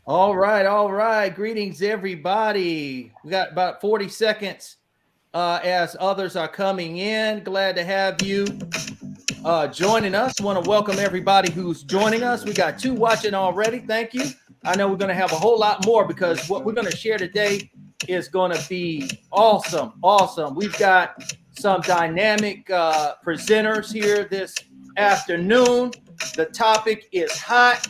All right, all right. Greetings, everybody. We got about 40 seconds as others are coming in. Glad to have you joining us. Want to welcome everybody who's joining us. We got two watching already. Thank you. I know we're going to have a whole lot more because what we're going to share today is going to be awesome. Awesome. We've got some dynamic presenters here this afternoon. The topic is hot.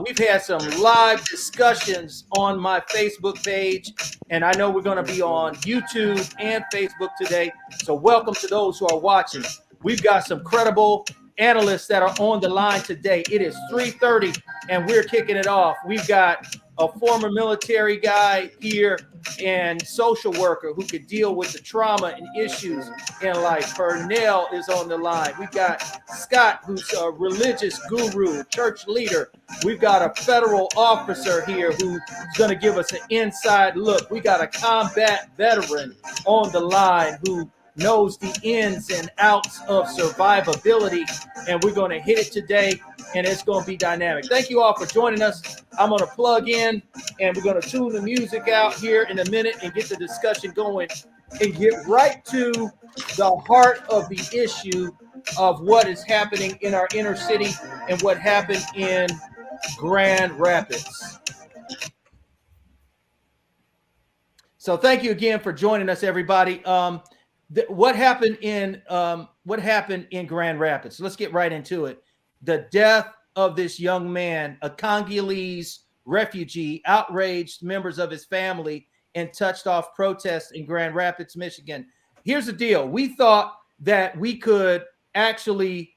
We've had some live discussions on my Facebook page, and I know we're going to be on YouTube and Facebook today. So, welcome to those who are watching. We've got some credible analysts that are on the line today. It is 3:30, and we're kicking it off. We've got a former military guy here and social worker who could deal with the trauma and issues in life. Pernell is on the line. We've got Scott, who's a religious guru, church leader. We've got a federal officer here who's going to give us an inside look. We got a combat veteran on the line who knows the ins and outs of survivability, and we're going to hit it today, and it's going to be dynamic. Thank you all for joining us. I'm going to plug in, and we're going to tune the music out here in a minute and get the discussion going and get right to the heart of the issue of what is happening in our inner city and what happened in Grand Rapids. So thank you again for joining us, everybody. What happened in Grand Rapids? Let's get right into it. The death of this young man, a Congolese refugee, outraged members of his family and touched off protests in Grand Rapids, Michigan. Here's the deal: we thought that we could actually,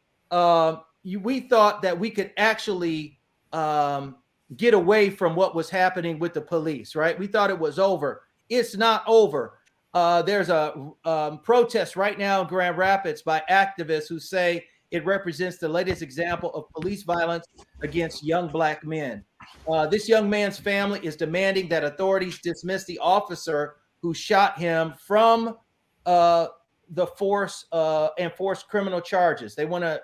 get away from what was happening with the police, right? We thought it was over. It's not over. There's a protest right now in Grand Rapids by activists who say it represents the latest example of police violence against young black men. This young man's family is demanding that authorities dismiss the officer who shot him from the force and force criminal charges. They want to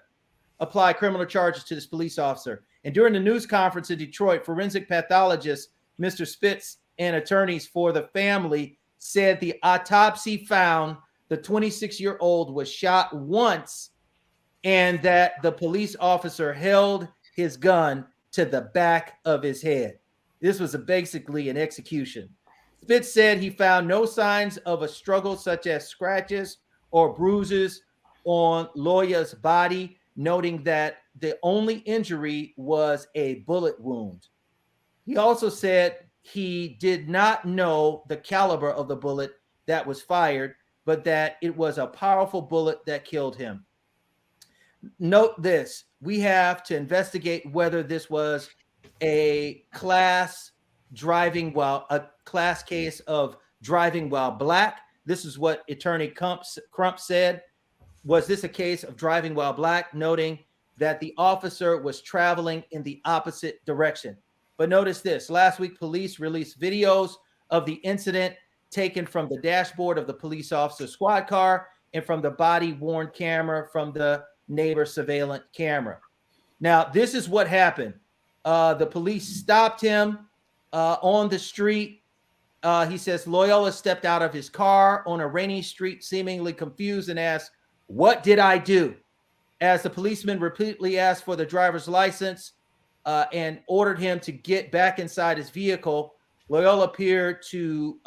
apply criminal charges to this police officer. And during the news conference in Detroit, forensic pathologist Mr. Spitz and attorneys for the family said the autopsy found the 26-year-old was shot once and that the police officer held his gun to the back of his head. This was basically an execution. Spitz said he found no signs of a struggle such as scratches or bruises on Loya's body, noting that the only injury was a bullet wound. He also said he did not know the caliber of the bullet that was fired, but that it was a powerful bullet that killed him. Note this: we have to investigate whether this was a class case of driving while black. This is what Attorney Crump said. Was this a case of driving while black, noting that the officer was traveling in the opposite direction? But notice this: last week, police released videos of the incident taken from the dashboard of the police officer's squad car and from the body-worn camera from the neighbor surveillance camera. Now, this is what happened. The police stopped him on the street. He says Loyola stepped out of his car on a rainy street, seemingly confused, and asked, "What did I do?" As the policeman repeatedly asked for the driver's license and ordered him to get back inside his vehicle, Loyola appeared to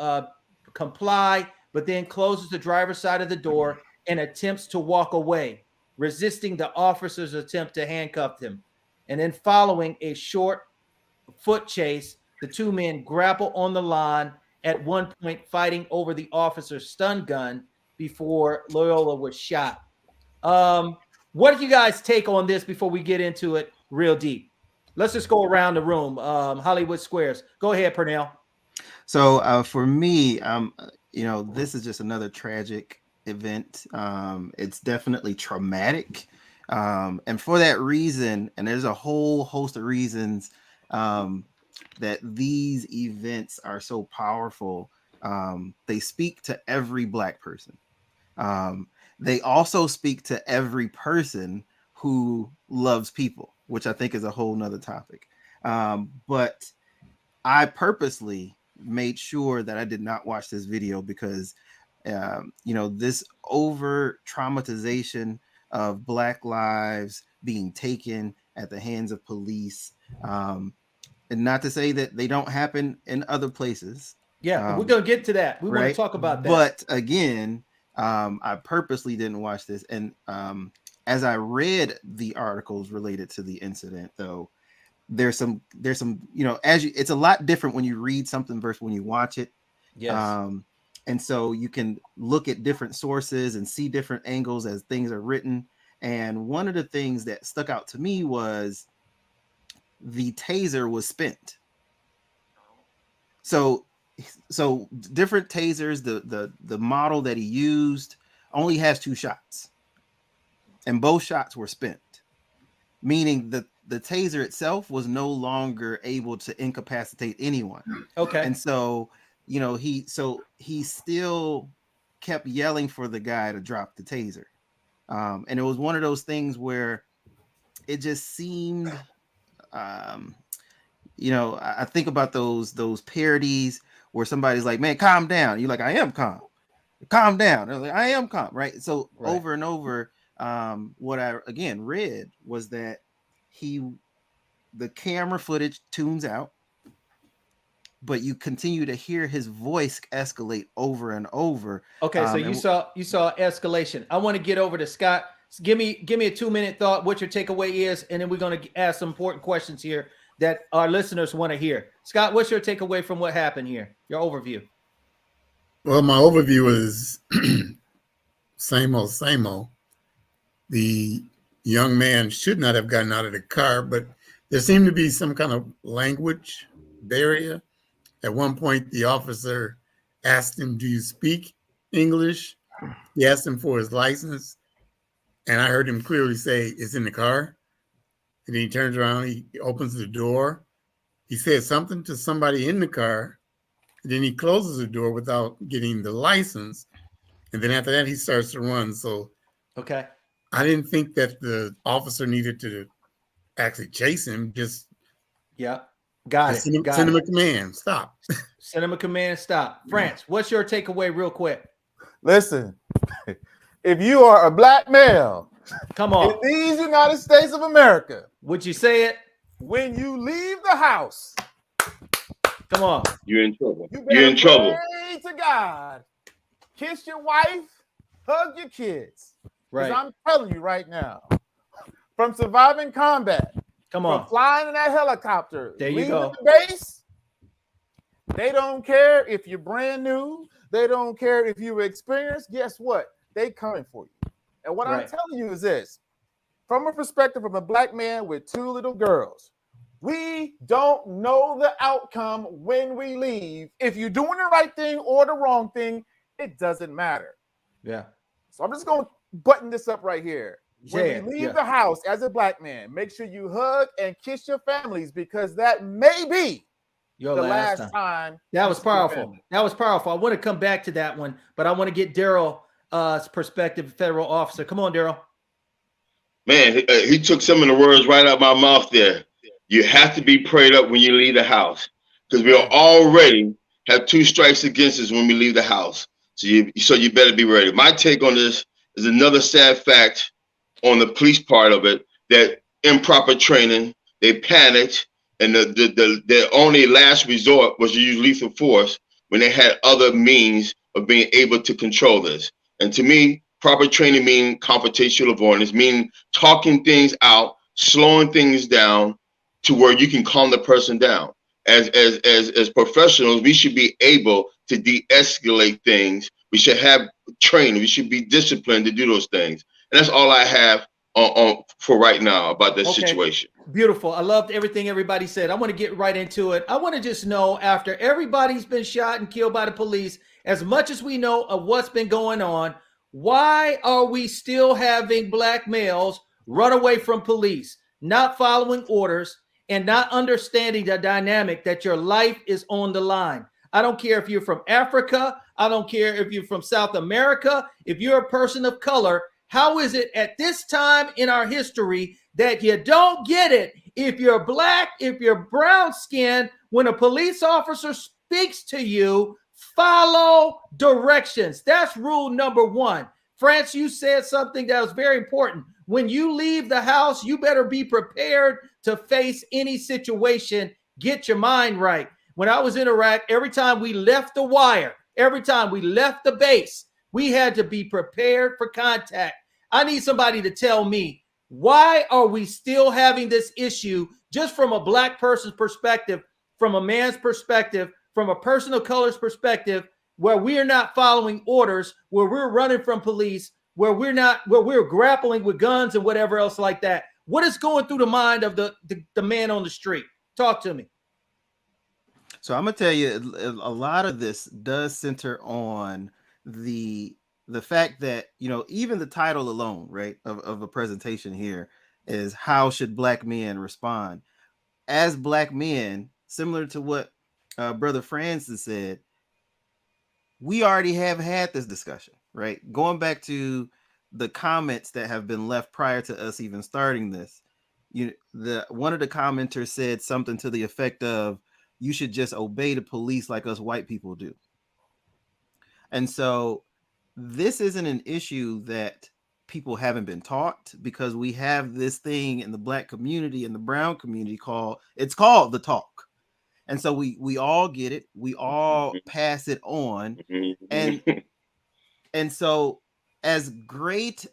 comply, but then closes the driver's side of the door and attempts to walk away, resisting the officer's attempt to handcuff him. And then following a short foot chase, the two men grapple on the lawn, at one point fighting over the officer's stun gun before Loyola was shot. What do you guys take on this before we get into it real deep? Let's just go around the room. Hollywood Squares. Go ahead, Pernell. So for me, this is just another tragic event. It's definitely traumatic. And for that reason, and there's a whole host of reasons that these events are so powerful. They speak to every Black person. They also speak to every person who loves people, which I think is a whole nother topic. But I purposely made sure that I did not watch this video because, this over traumatization of Black lives being taken at the hands of police, and not to say that they don't happen in other places. Yeah, we're gonna get to that. We want to talk about that. But again, I purposely didn't watch this, and as I read the articles related to the incident, though, there's some it's a lot different when you read something versus when you watch it. Yes. And so you can look at different sources and see different angles as things are written. And one of the things that stuck out to me was the taser was spent. So different tasers, the model that he used only has 2 shots, and both shots were spent, meaning that the taser itself was no longer able to incapacitate anyone. Okay. And so, he still kept yelling for the guy to drop the taser. And it was one of those things where it just seemed, I think about those parodies where somebody's like, man, calm down. You're like, I am calm. Calm down. They're like, I am calm. Right. So over and over, what I again read was that the camera footage tunes out, but you continue to hear his voice escalate over and over. Okay, so you saw escalation. I want to get over to Scott. Give me a 2-minute thought, what your takeaway is, and then we're going to ask some important questions here that our listeners want to hear. Scott, what's your takeaway from what happened here? Your overview. Well, my overview is same old. The young man should not have gotten out of the car, but there seemed to be some kind of language barrier. At one point, the officer asked him, do you speak English? He asked him for his license, and I heard him clearly say, it's in the car. And then he turns around, he opens the door. He says something to somebody in the car, and then he closes the door without getting the license. And then after that, he starts to run. So okay, I didn't think that the officer needed to actually chase him. Just got it. Send him a command. Stop. Send him a command. Stop. France, what's your takeaway, real quick? Listen, if you are a Black male, come on, in these United States of America, would you say it? When you leave the house, come on, you're in trouble. You're in trouble. Pray to God. Kiss your wife. Hug your kids. Right. I'm telling you right now, from surviving combat, come on, from flying in that helicopter, there you go. The base, they don't care if you're brand new. They don't care if you're experienced. Guess what? They coming for you. And what I'm telling you is this: from a perspective of a Black man with 2 little girls, we don't know the outcome when we leave. If you're doing the right thing or the wrong thing, it doesn't matter. Yeah. So I'm just going to button this up right here. When we leave the house as a Black man, make sure you hug and kiss your families, because that may be your the last time. That was powerful. That was powerful. I want to come back to that one, but I want to get Daryl's perspective, federal officer. Come on, Daryl. Man, he took some of the words right out of my mouth there. You have to be prayed up when you leave the house, because we already have 2 strikes against us when we leave the house. So you better be ready. My take on this is another sad fact on the police part of it, that improper training, they panicked, and their only last resort was to use lethal force when they had other means of being able to control this. And to me, proper training means confrontational avoidance, meaning talking things out, slowing things down to where you can calm the person down. As professionals, we should be able to de-escalate things. We should have training. We should be disciplined to do those things. And that's all I have on for right now about this situation. Beautiful. I loved everything everybody said. I want to get right into it. I want to just know, after everybody's been shot and killed by the police, as much as we know of what's been going on, why are we still having Black males run away from police, not following orders, and not understanding the dynamic that your life is on the line? I don't care if you're from Africa. I don't care if you're from South America. If you're a person of color, how is it at this time in our history that you don't get it If you're black, if you're brown skinned, when a police officer speaks to you, follow directions. That's rule number one. France, you said something that was very important. When you leave the house, you better be prepared to face any situation. Get your mind right. When I was in Iraq, every time we left the wire, every time we left the base, we had to be prepared for contact. I need somebody to tell me, why are we still having this issue just from a black person's perspective, from a man's perspective, from a person of color's perspective, where we are not following orders, where we're running from police, where we're grappling with guns and whatever else like that? What is going through the mind of the man on the street? Talk to me. So I'm gonna tell you, a lot of this does center on the fact that, you know, even the title alone, right, of a presentation here is how should black men respond? As black men, similar to what Brother Francis said, we already have had this discussion, right? Going back to the comments that have been left prior to us even starting this, one of the commenters said something to the effect of, you should just obey the police like us white people do. And so this isn't an issue that people haven't been taught, because we have this thing in the black community and the brown community called the talk. And so we all get it. We all pass it on. And so as great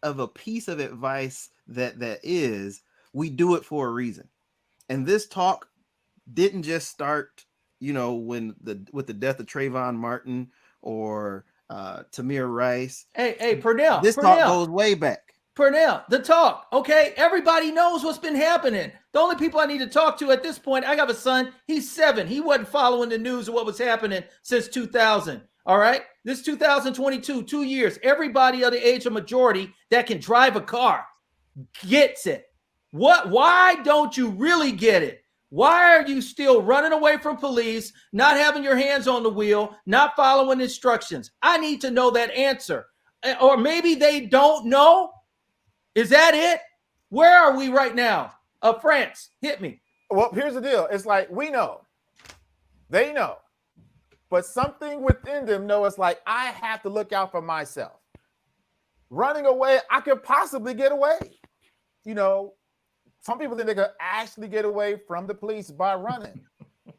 of a piece of advice that is, we do it for a reason. And this talk didn't just start, you know, with the death of Trayvon Martin or Tamir Rice. Hey, Purnell. This talk goes way back. Purnell, the talk. Okay, everybody knows what's been happening. The only people I need to talk to at this point, I got a son. He's 7. He wasn't following the news of what was happening since 2000. All right, this 2022, 2 years. Everybody of the age of majority that can drive a car gets it. Why don't you really get it? Why are you still running away from police, not having your hands on the wheel, not following instructions? I need to know that answer. Or maybe they don't know. Is that it? Where are we right now? France, hit me. Well, here's the deal. It's like, we know. They know. But something within them know it's like, I have to look out for myself. Running away, I could possibly get away. You know, some people think they could actually get away from the police by running.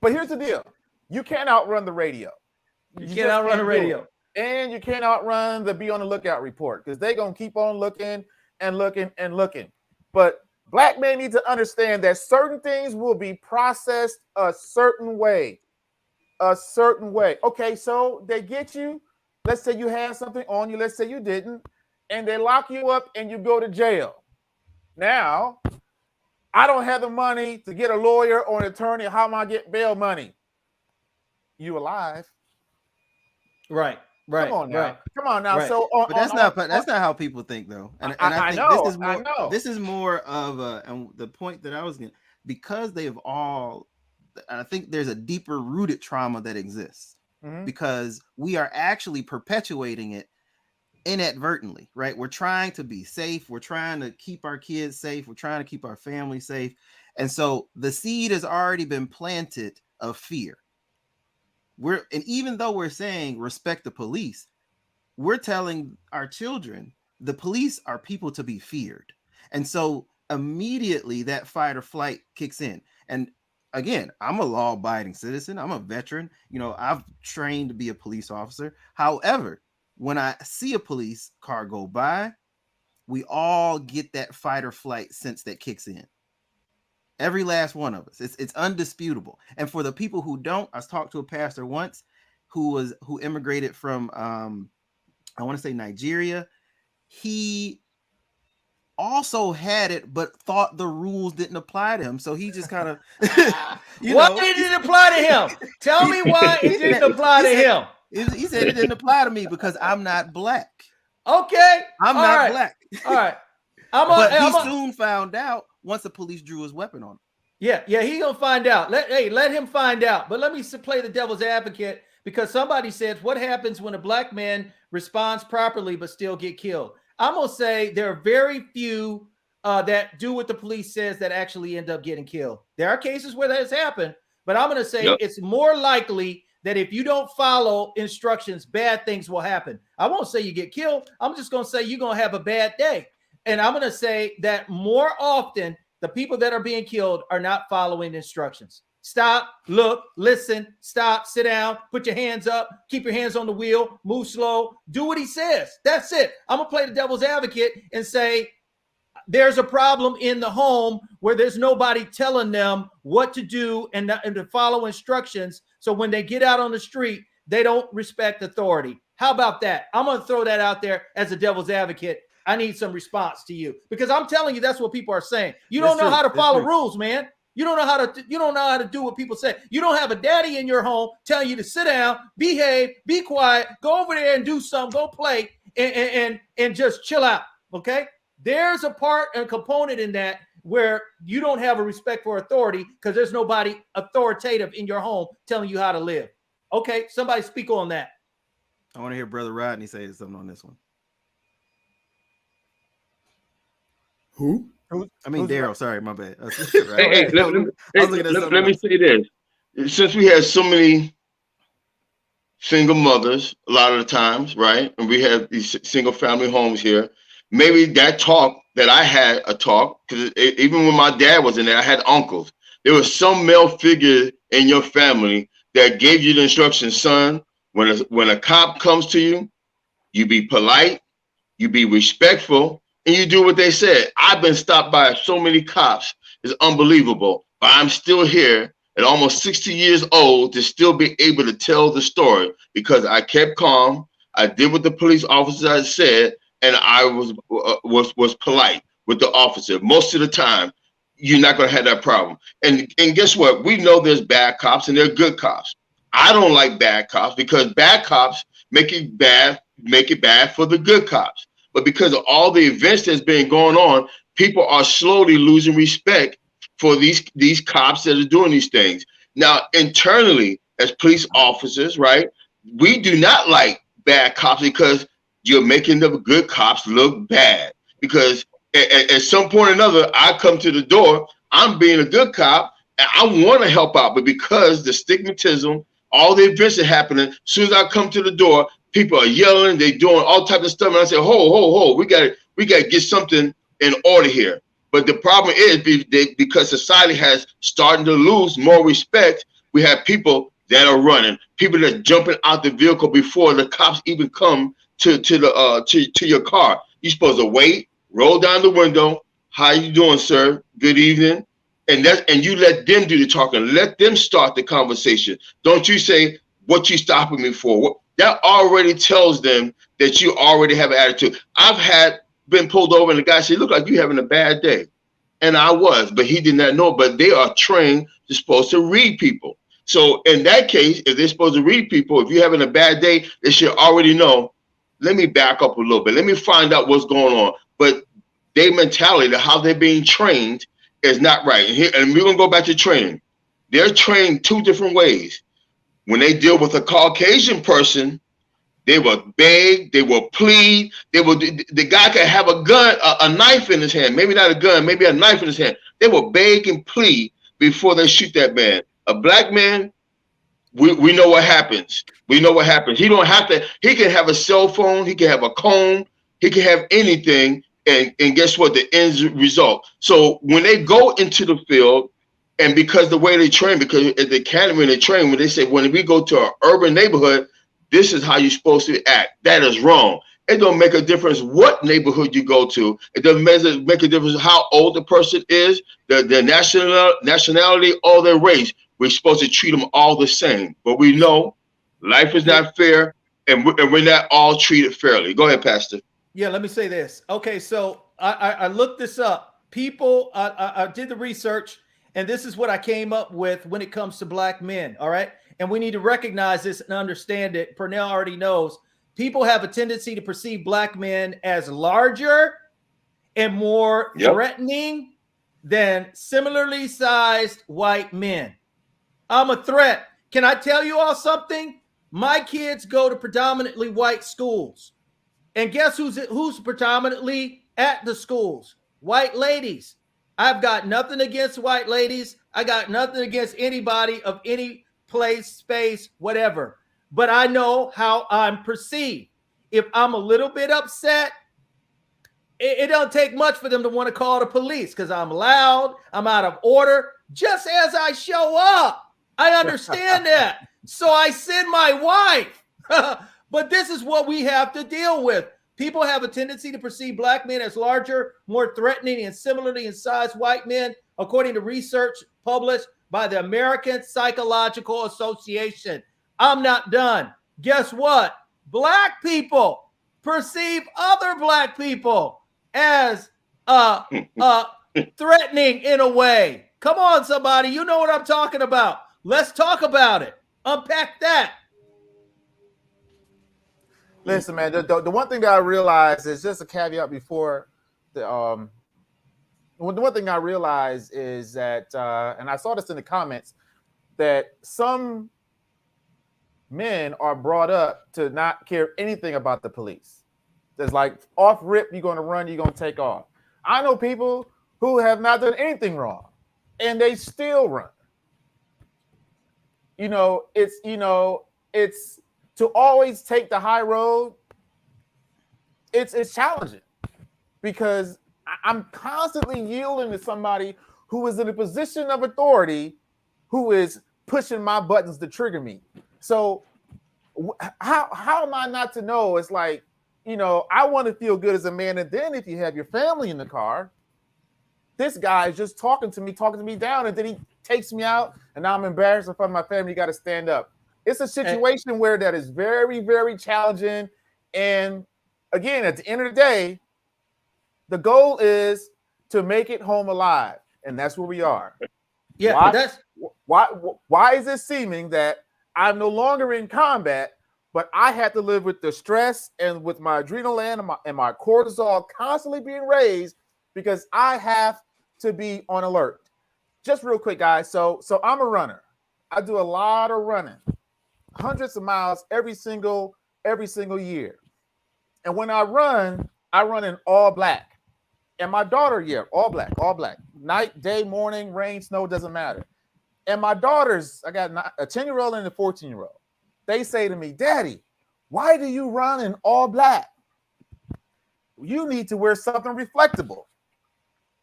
But here's the deal. You can't outrun the radio. You can't outrun the radio. And you can't outrun the be on the lookout report, because they're going to keep on looking and looking and looking. But black men need to understand that certain things will be processed a certain way. A certain way. Okay, so they get you. Let's say you had something on you. Let's say you didn't. And they lock you up and you go to jail. Now, I don't have the money to get a lawyer or an attorney. How am I get bail money? You alive. Right. Come on now. Right. Come on now. Right. So But that's not how people think, though. And I think this is more of and the point that I was getting, because they've all, I think there's a deeper rooted trauma that exists, because we are actually perpetuating it inadvertently, right? We're trying to be safe. We're trying to keep our kids safe. We're trying to keep our family safe. And so the seed has already been planted of fear. And even though we're saying respect the police, we're telling our children the police are people to be feared. And so immediately that fight or flight kicks in. And again, I'm a law-abiding citizen. I'm a veteran. You know, I've trained to be a police officer. However, when I see a police car go by, we all get that fight or flight sense that kicks in. Every last one of us. It's undisputable. And for the people who don't, I talked to a pastor once who immigrated from I want to say Nigeria. He also had it, but thought the rules didn't apply to him. So he just kind of why did it apply to him? Tell me why it didn't apply to him. He said it didn't apply to me because I'm not black. Okay. I'm not black. All right. But he soon found out once the police drew his weapon on him. Yeah, he gonna find out. Let him find out. But let me play the devil's advocate, because somebody said, what happens when a black man responds properly but still get killed? I'm gonna say there are very few that do what the police says that actually end up getting killed. There are cases where that has happened, but I'm going to say it's more likely that if you don't follow instructions, bad things will happen. I won't say you get killed. I'm just going to say you're going to have a bad day. And I'm going to say that more often, the people that are being killed are not following instructions. Stop, look, listen, stop, sit down, put your hands up, keep your hands on the wheel, move slow, do what he says. That's it. I'm going to play the devil's advocate and say there's a problem in the home where there's nobody telling them what to do and to follow instructions. So when they get out on the street, they don't respect authority. How about that? I'm going to throw that out there as a devil's advocate. I need some response to you because I'm telling you, that's what people are saying. You don't know how to follow rules, man. You don't know how to do what people say. You don't have a daddy in your home telling you to sit down, behave, be quiet, go over there and do something, go play and just chill out. Okay. There's a part and component in that where you don't have a respect for authority because there's nobody authoritative in your home telling you how to live. Okay. Somebody speak on that. I want to hear Brother Rodney say something on this one. Who? I mean, Daryl. Sorry, my bad. Hey, let me say this. Since we have so many single mothers, a lot of the times, right? And we have these single family homes here. Maybe that talk that I had a talk, because even when my dad was in there, I had uncles. There was some male figure in your family that gave you the instruction, son, when a cop comes to you, you be polite, you be respectful, and you do what they said. I've been stopped by so many cops. It's unbelievable. But I'm still here at almost 60 years old to still be able to tell the story because I kept calm. I did what the police officer said, and I was polite with the officer. Most of the time, you're not going to have that problem. And guess what? We know there's bad cops and there are good cops. I don't like bad cops because bad cops make it bad for the good cops. But because of all the events that's been going on, people are slowly losing respect for these cops that are doing these things. Now, internally, as police officers, right, we do not like bad cops because you're making the good cops look bad. Because at some point or another, I come to the door, I'm being a good cop, and I want to help out. But because the stigmatism, all the events are happening, as soon as I come to the door, people are yelling, they're doing all types of stuff. And I say, ho, we got to get something in order here. But the problem is because society has started to lose more respect, we have people that are running, people that are jumping out the vehicle before the cops even come to your car. You're supposed to wait, roll down the window. How you doing, sir? Good evening. And you let them do the talking. Let them start the conversation. Don't you say, what you stopping me for? That already tells them that you already have an attitude. I've been pulled over and the guy said, look like you're having a bad day. And I was, but he did not know. But they are trained, they're supposed to read people. So in that case, if they're supposed to read people, if you're having a bad day, they should already know, let me back up a little bit. Let me find out what's going on. But their mentality, how they're being trained is not right. And we're going to go back to training. They're trained two different ways. When they deal with a Caucasian person, they will beg, they will plead, the guy could have a gun, a knife in his hand, maybe not a gun, maybe a knife in his hand. They will beg and plead before they shoot that man. A black man, we know what happens. We know what happens. He can have a cell phone, he can have a comb, he can have anything, and guess what? The end result. So when they go into the field, and because the way they train, because at the academy they train, when they say, when we go to an urban neighborhood, this is how you're supposed to act. That is wrong. It don't make a difference what neighborhood you go to. It doesn't make a difference how old the person is, their nationality, or their race. We're supposed to treat them all the same. But we know life is not fair, and we're not all treated fairly. Go ahead, Pastor. Yeah, let me say this. Okay, so I looked this up. People, I did the research, and this is what I came up with when it comes to black men, all right? And we need to recognize this and understand it. Pernell already knows. People have a tendency to perceive black men as larger and more threatening than similarly sized white men. I'm a threat. Can I tell you all something? My kids go to predominantly white schools. And guess who's predominantly at the schools? white ladies. I've got nothing against white ladies. I got nothing against anybody of any place, space, whatever. But I know how I'm perceived. If I'm a little bit upset, it don't take much for them to want to call the police because I'm loud, I'm out of order, just as I show up. I understand that. So I send my wife. But this is what we have to deal with. People have a tendency to perceive black men as larger, more threatening, and similarly in size white men, according to research published by the American Psychological Association. I'm not done. Guess what? Black people perceive other black people as threatening in a way. Come on, somebody. You know what I'm talking about. Let's talk about it. Unpack that. Listen, man, the one thing that I realized is just a caveat before the one thing I realized is that and I saw this in the comments, that some men are brought up to not care anything about the police. There's like off rip, you're gonna run, you're gonna take off. I know people who have not done anything wrong and they still run. It's to always take the high road. It's challenging because I'm constantly yielding to somebody who is in a position of authority, who is pushing my buttons to trigger me. So how am I not to know? It's like, I want to feel good as a man. And then if you have your family in the car, this guy is just talking to me down, and then he takes me out, and now I'm embarrassed in front of my family. You got to stand up. It's a situation where that is very, very challenging. And again, at the end of the day, the goal is to make it home alive. And that's where we are. Yeah. Why is it seeming that I'm no longer in combat, but I have to live with the stress and with my adrenaline and my cortisol constantly being raised because I have to be on alert? Just real quick, guys. So I'm a runner. I do a lot of running. Hundreds of miles every single year. And when I run in all black. And my daughter, all black. Night, day, morning, rain, snow, doesn't matter. And my daughters, I got a 10-year-old and a 14-year-old. They say to me, Daddy, why do you run in all black? You need to wear something reflectable.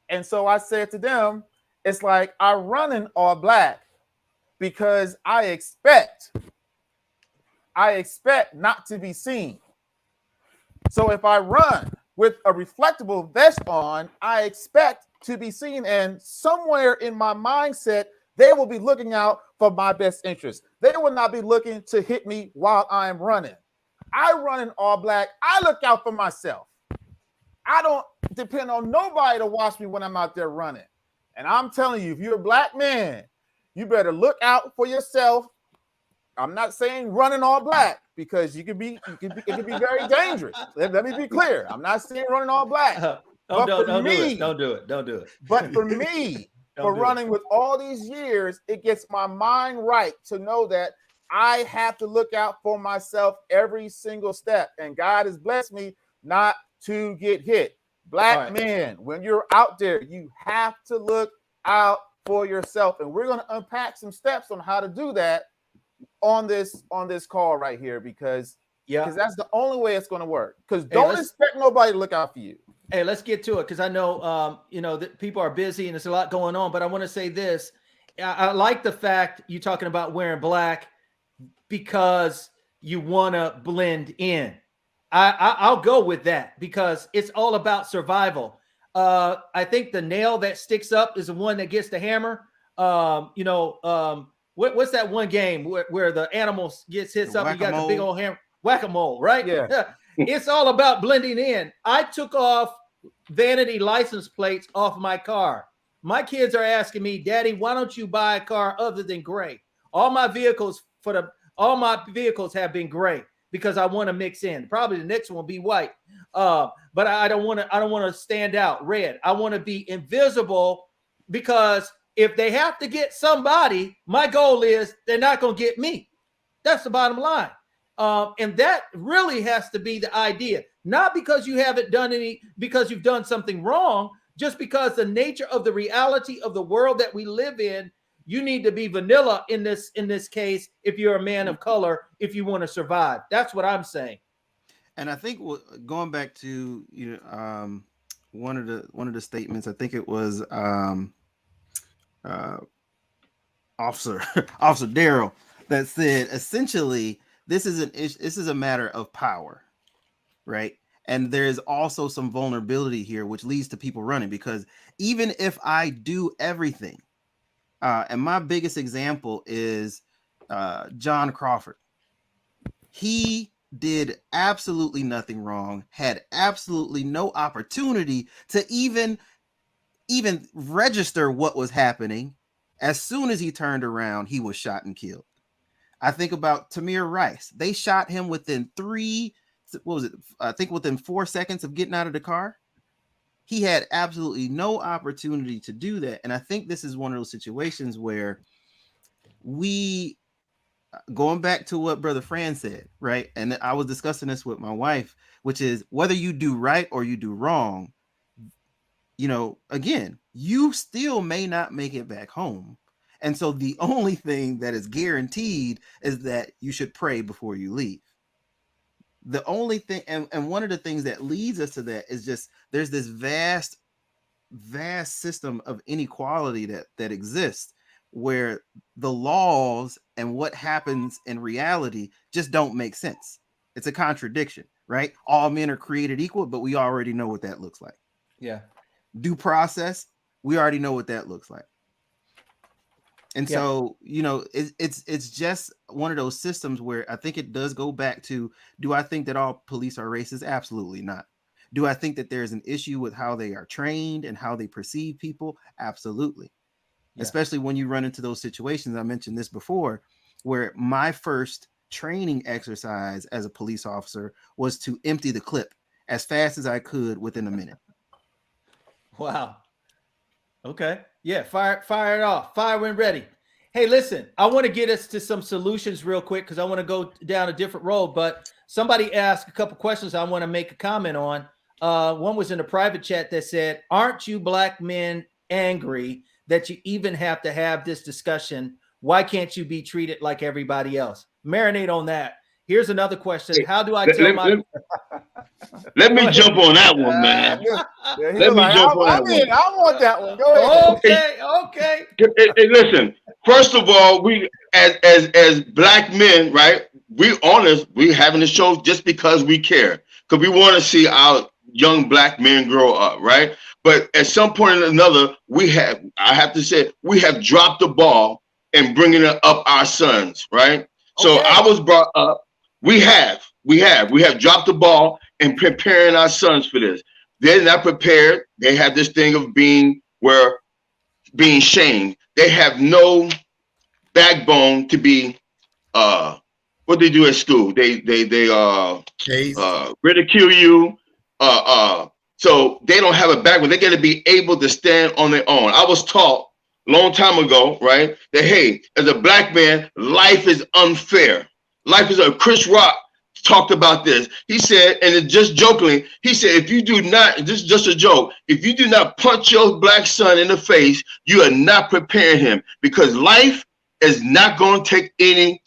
And so I said to them, it's like I run in all black because I expect not to be seen. So if I run with a reflectable vest on, I expect to be seen. And somewhere in my mindset, they will be looking out for my best interest. They will not be looking to hit me while I'm running. I run in all black. I look out for myself. I don't depend on nobody to watch me when I'm out there running. And I'm telling you, if you're a black man, you better look out for yourself. I'm not saying running all black because it can be very dangerous. Let me be clear. I'm not saying running all black. Don't do it. But for me, for running with all these years, it gets my mind right to know that I have to look out for myself every single step. And God has blessed me not to get hit. Black men, when you're out there, you have to look out for yourself. And we're going to unpack some steps on how to do that on this call right here, because that's the only way it's going to work. Because don't expect nobody to look out for you. Hey, let's get to it, because I know that people are busy and there's a lot going on. But I want to say this: I like the fact you're talking about wearing black because you want to blend in. I'll go with that because it's all about survival. I think the nail that sticks up is the one that gets the hammer. What's that one game where the animal gets hit up? You got the big old hammer, whack-a-mole, right? Yeah. It's all about blending in. I took off vanity license plates off my car. My kids are asking me, Daddy, why don't you buy a car other than gray? All my vehicles have been gray because I want to mix in. Probably the next one will be white. But I don't want to stand out red. I want to be invisible, because if they have to get somebody, my goal is they're not going to get me. That's the bottom line. And that really has to be the idea. Not because you haven't done because you've done something wrong, just because the nature of the reality of the world that we live in, you need to be vanilla in this case if you're a man of color, if you want to survive. That's what I'm saying. And I think going back to one of the statements, I think it was Officer Daryl that said essentially this is a matter of power, right? And there's also some vulnerability here, which leads to people running, because even if I do everything, and my biggest example is John Crawford. He did absolutely nothing wrong, had absolutely no opportunity to even register what was happening. As soon as he turned around, he was shot and killed. I think about Tamir Rice. They shot him within within 4 seconds of getting out of the car. He had absolutely no opportunity to do that. And I think this is one of those situations where going back to what Brother Fran said, right? And I was discussing this with my wife, which is whether you do right or you do wrong, again, you still may not make it back home. And so the only thing that is guaranteed is that you should pray before you leave. The only thing, and one of the things that leads us to that is just there's this vast system of inequality that exists, where the laws and what happens in reality just don't make sense. It's a contradiction, right? All men are created equal, but we already know what that looks like. Yeah. Due process, we already know what that looks like. And so, it's just one of those systems where I think it does go back to, do I think that all police are racist? Absolutely not. Do I think that there's an issue with how they are trained and how they perceive people? Absolutely. Yeah. Especially when you run into those situations. I mentioned this before, where my first training exercise as a police officer was to empty the clip as fast as I could within a minute. Wow. Okay. Yeah. Fire it off. Fire when ready. Hey, listen, I want to get us to some solutions real quick because I want to go down a different road, but somebody asked a couple questions I want to make a comment on. One was in a private chat that said, aren't you black men angry that you even have to have this discussion? Why can't you be treated like everybody else? Marinate on that. Here's another question. How do I tell my... Let me jump on that one, man. Let me jump on that one. I want that one. Go ahead. Okay. Hey, listen. First of all, we as black men, right? We honest. We having the show just because we care, because we want to see our young black men grow up, right? But at some point or another, I have to say, we have dropped the ball in bringing up our sons, right? Okay. So I was brought up. We have dropped the ball in preparing our sons for this. They're not prepared. They have this thing of being shamed. They have no backbone to be what they do at school. They ridicule you. So they don't have a background. They got to be able to stand on their own. I was taught a long time ago, right, that hey, as a black man, life is unfair. Life is Chris Rock talked about this. He said, and it just jokingly, he said, if you do not, this is just a joke, if you do not punch your black son in the face, you are not preparing him, because life is not going to take any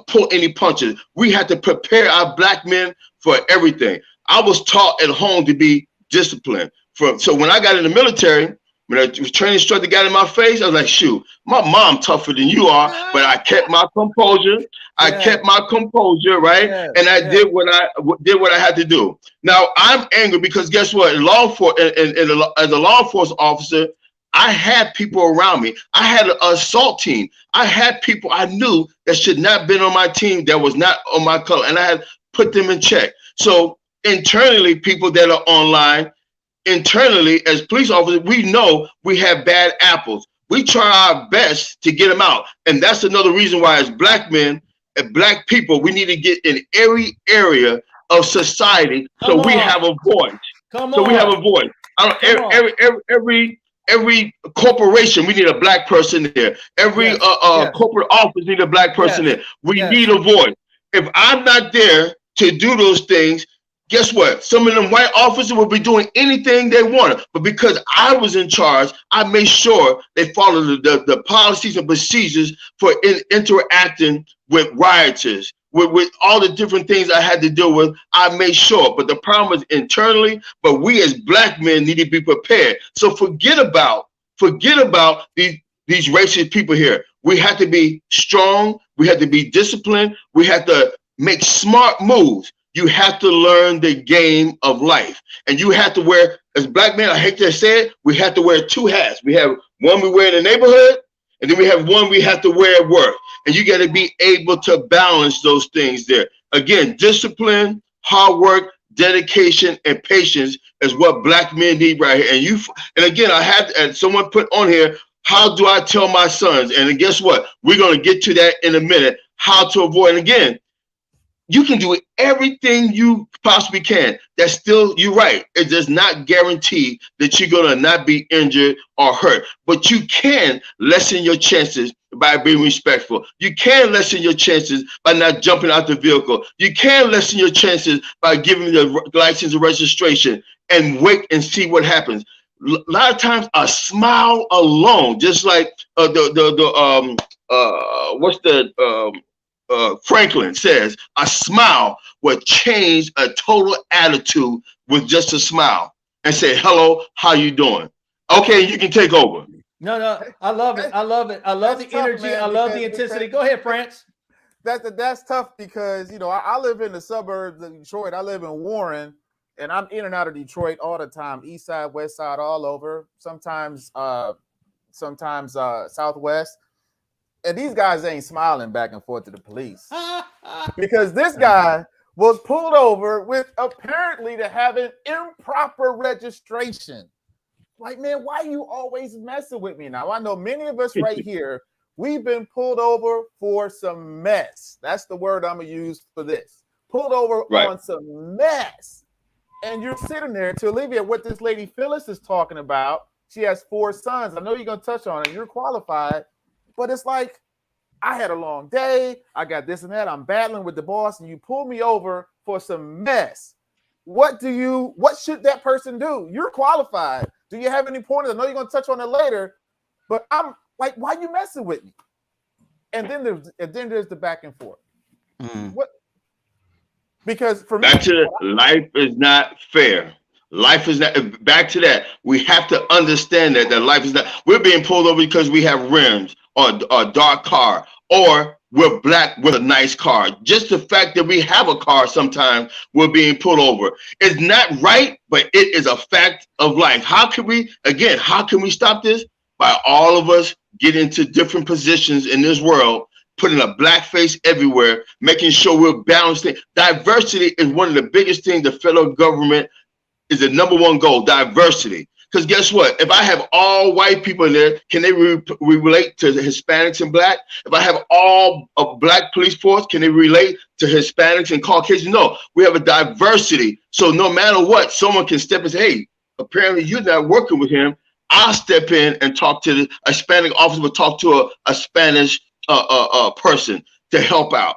pull any punches. We have to prepare our black men for everything. I was taught at home to be disciplined. So when I got in the military, when a training instructor got in my face, I was like, shoot, my mom tougher than you are, but I kept my composure. I kept my composure, right? And I did what I had to do. Now I'm angry because guess what? As a law enforcement officer, I had people around me. I had an assault team. I had people I knew that should not have been on my team, that was not on my color, and I had put them in check. So internally, people that are online, internally as police officers, we know we have bad apples. We try our best to get them out. And that's another reason why as black men and black people, we need to get in every area of society so we have a voice. We have a voice. Every corporation, we need a black person there. Every corporate office need a black person there. We need a voice. If I'm not there to do those things, guess what? Some of them white officers will be doing anything they wanted. But because I was in charge, I made sure they followed the policies and procedures for interacting with rioters, with all the different things I had to deal with. I made sure. But the problem was internally, but we as black men need to be prepared. So forget about these racist people here. We have to be strong. We have to be disciplined. We have to make smart moves. You have to learn the game of life. And you have to wear, as black men, I hate to say it, we have to wear two hats. We have one we wear in the neighborhood, and then we have one we have to wear at work. And you got to be able to balance those things there. Again, discipline, hard work, dedication, and patience is what black men need right here. And again, I had someone put on here, how do I tell my sons? And guess what? We're going to get to that in a minute, how to avoid. And again, you can do everything you possibly can. That's still, you're right. It does not guarantee that you're going to not be injured or hurt. But you can lessen your chances by being respectful. You can lessen your chances by not jumping out the vehicle. You can lessen your chances by giving the license and registration and wait and see what happens. A lot of times a smile alone, just like Franklin says, a smile will change a total attitude with just a smile and say, hello, how you doing? Okay, you can take over. No, I love it. I love it. I love the energy. Man, I love the intensity. Go ahead, France. That's tough because, you know, I live in the suburbs of Detroit. I live in Warren, and I'm in and out of Detroit all the time, east side, west side, all over, sometimes southwest. And these guys ain't smiling back and forth to the police because this guy was pulled over with apparently to having improper registration. Like, man, why are you always messing with me now? I know many of us right here, we've been pulled over for some mess. That's the word I'm going to use for this. Pulled over on some mess. And you're sitting there to alleviate what this lady Phyllis is talking about. She has 4 sons. I know you're going to touch on it. You're qualified. But it's like, I had a long day. I got this and that. I'm battling with the boss, and you pull me over for some mess. What should that person do? You're qualified. Do you have any pointers? I know you're going to touch on it later, but I'm like, why are you messing with me? And then there's the back and forth. What? Because for me, life is not fair. Life is not, back to that. We have to understand that life is not, we're being pulled over because we have rims or a dark car, or we're black with a nice car. Just the fact that we have a car, sometimes we're being pulled over. It's not right, but it is a fact of life. How can we stop this? By all of us getting into different positions in this world, putting a black face everywhere, making sure we're balancing. Diversity is one of the biggest things the federal government is the number one goal, diversity. Because guess what? If I have all white people in there, can they relate to the Hispanics and black? If I have all a black police force, can they relate to Hispanics and Caucasians? No, we have a diversity. So no matter what, someone can step and say, hey, apparently you're not working with him. I'll step in and talk to the Hispanic officer, will talk to a Spanish person to help out.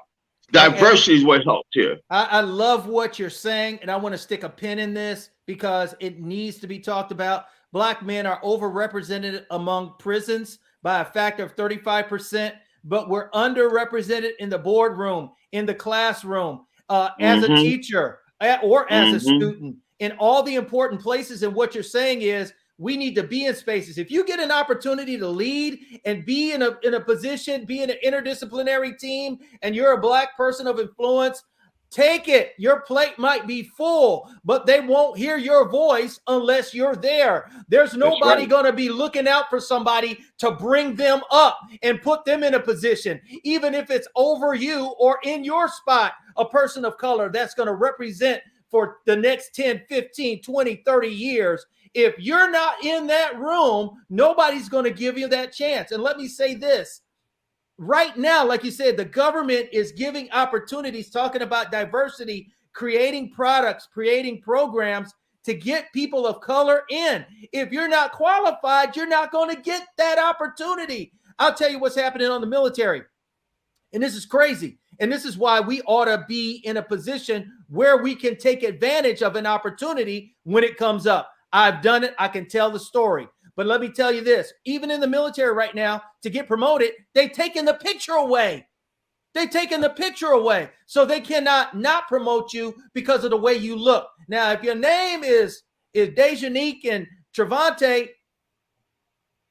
Diversity is what helps here. I love what you're saying, and I want to stick a pin in this because it needs to be talked about. Black men are overrepresented among prisons by a factor of 35%, but we're underrepresented in the boardroom, in the classroom, as a teacher, or as a student, in all the important places. And what you're saying is, we need to be in spaces. If you get an opportunity to lead and be in a position, be in an interdisciplinary team, and you're a black person of influence, take it. Your plate might be full, but they won't hear your voice unless you're there. There's nobody going to be looking out for somebody to bring them up and put them in a position, even if it's over you or in your spot, a person of color that's going to represent for the next 10, 15, 20, 30 years. If you're not in that room, nobody's going to give you that chance. And let me say this. Right now, like you said, the government is giving opportunities, talking about diversity, creating products, creating programs to get people of color in. If you're not qualified, you're not going to get that opportunity. I'll tell you what's happening on the military. And this is crazy. And this is why we ought to be in a position where we can take advantage of an opportunity when it comes up. I've done it. I can tell the story. But let me tell you this, even in the military right now, to get promoted, they've taken the picture away. They've taken the picture away. So they cannot not promote you because of the way you look. Now, if your name is Dejanique and Trevante,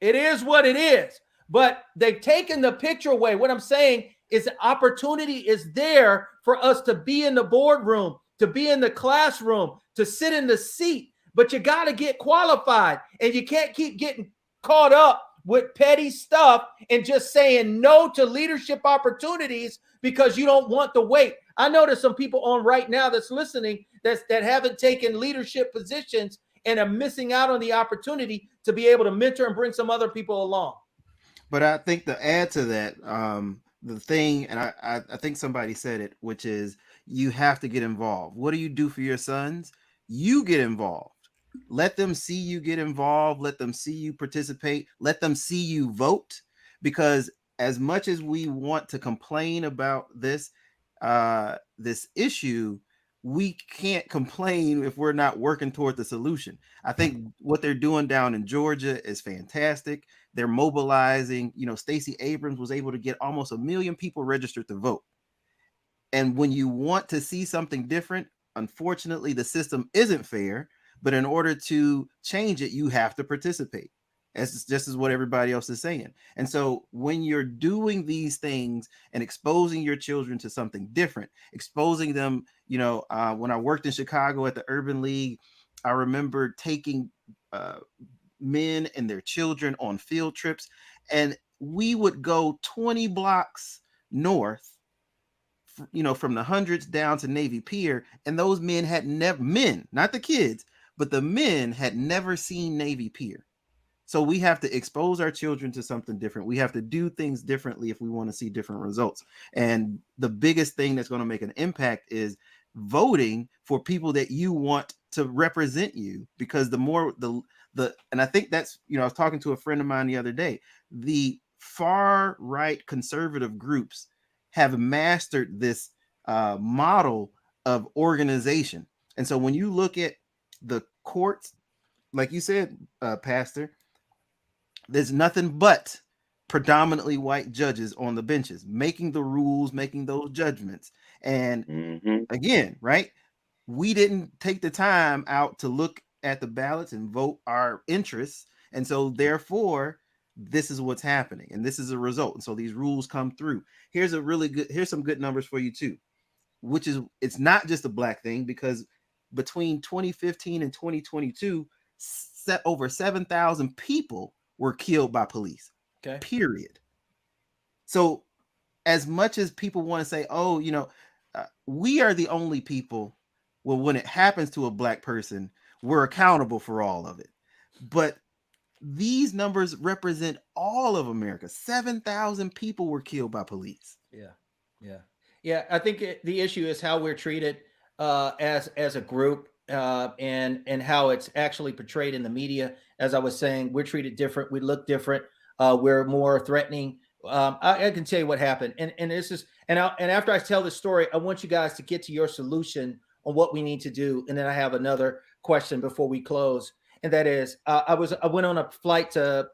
it is what it is. But they've taken the picture away. What I'm saying is the opportunity is there for us to be in the boardroom, to be in the classroom, to sit in the seat. But you got to get qualified, and you can't keep getting caught up with petty stuff and just saying no to leadership opportunities because you don't want to wait. I know there's some people on right now that's listening that haven't taken leadership positions and are missing out on the opportunity to be able to mentor and bring some other people along. But I think to add to that, the thing, and I think somebody said it, which is you have to get involved. What do you do for your sons? You get involved. Let them see you get involved. Let them see you participate. Let them see you vote. Because as much as we want to complain about this issue, we can't complain if we're not working toward the solution. I think what they're doing down in Georgia is fantastic. They're mobilizing. Stacey Abrams was able to get almost 1 million people registered to vote. And when you want to see something different, unfortunately, the system isn't fair. But in order to change it, you have to participate. It's just as what everybody else is saying. And so when you're doing these things and exposing your children to something different, exposing them, when I worked in Chicago at the Urban League, I remember taking men and their children on field trips, and we would go 20 blocks north, from the Hundreds down to Navy Pier, and those men had never, not the kids, but the men had never seen Navy Pier. So we have to expose our children to something different. We have to do things differently if we want to see different results. And the biggest thing that's going to make an impact is voting for people that you want to represent you, because the more and I think that's, I was talking to a friend of mine the other day, the far right conservative groups have mastered this model of organization. And so when you look at the courts, like you said, Pastor, there's nothing but predominantly white judges on the benches making the rules, making those judgments. And again, right, we didn't take the time out to look at the ballots and vote our interests. And so therefore, this is what's happening. And this is a result. And so these rules come through. Here's some good numbers for you too, which is, it's not just a black thing, because between 2015 and 2022, over 7,000 people were killed by police. Okay. Period. So as much as people want to say, we are the only people, well, when it happens to a black person, we're accountable for all of it. But these numbers represent all of America. 7,000 people were killed by police. Yeah. I think the issue is how we're treated as a group, and how it's actually portrayed in the media. As I was saying, we're treated different. We look different. We're more threatening. I can tell you what happened, and this is, and after I tell this story, I want you guys to get to your solution on what we need to do, and then I have another question before we close, and that is, I went on a flight to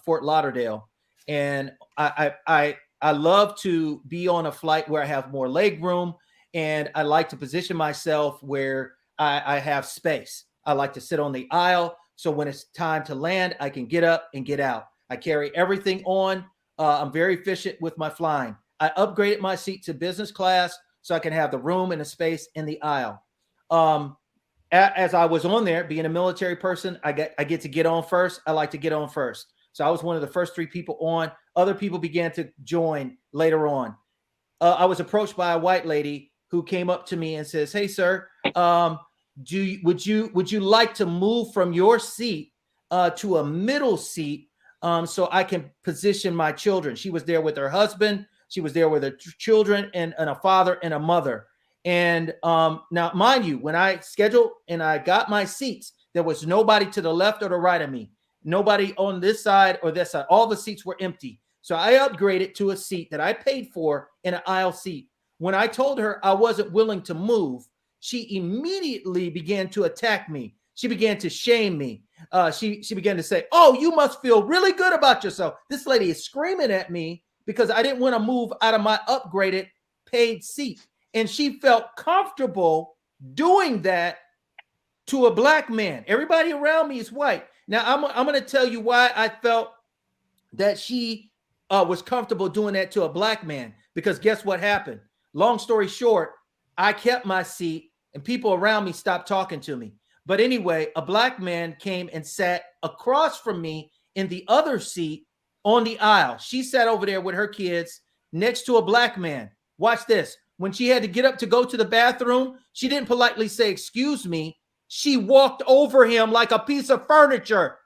Fort Lauderdale, and I love to be on a flight where I have more leg room, and I like to position myself where I have space. I like to sit on the aisle, so when it's time to land, I can get up and get out. I carry everything on. I'm very efficient with my flying. I upgraded my seat to business class so I can have the room and the space in the aisle. As I was on there, being a military person, I get to get on first. I like to get on first. So I was one of the first 3 people on. Other people began to join later on. I was approached by a white lady who came up to me and says, "Hey, sir, would you like to move from your seat to a middle seat so I can position my children?" She was there with her husband. She was there with her children and a father and a mother. And now, mind you, when I scheduled and I got my seats, there was nobody to the left or the right of me. Nobody on this side or this side. All the seats were empty. So I upgraded to a seat that I paid for in an aisle seat. When I told her I wasn't willing to move, she immediately began to attack me. She began to shame me. She began to say, "Oh, you must feel really good about yourself." This lady is screaming at me because I didn't want to move out of my upgraded paid seat. And she felt comfortable doing that to a black man. Everybody around me is white. Now, I'm going to tell you why I felt that she was comfortable doing that to a black man, because guess what happened? Long story short, I kept my seat and people around me stopped talking to me. But anyway, a black man came and sat across from me in the other seat on the aisle. She sat over there with her kids next to a black man. Watch this. When she had to get up to go to the bathroom, she didn't politely say, "Excuse me." She walked over him like a piece of furniture.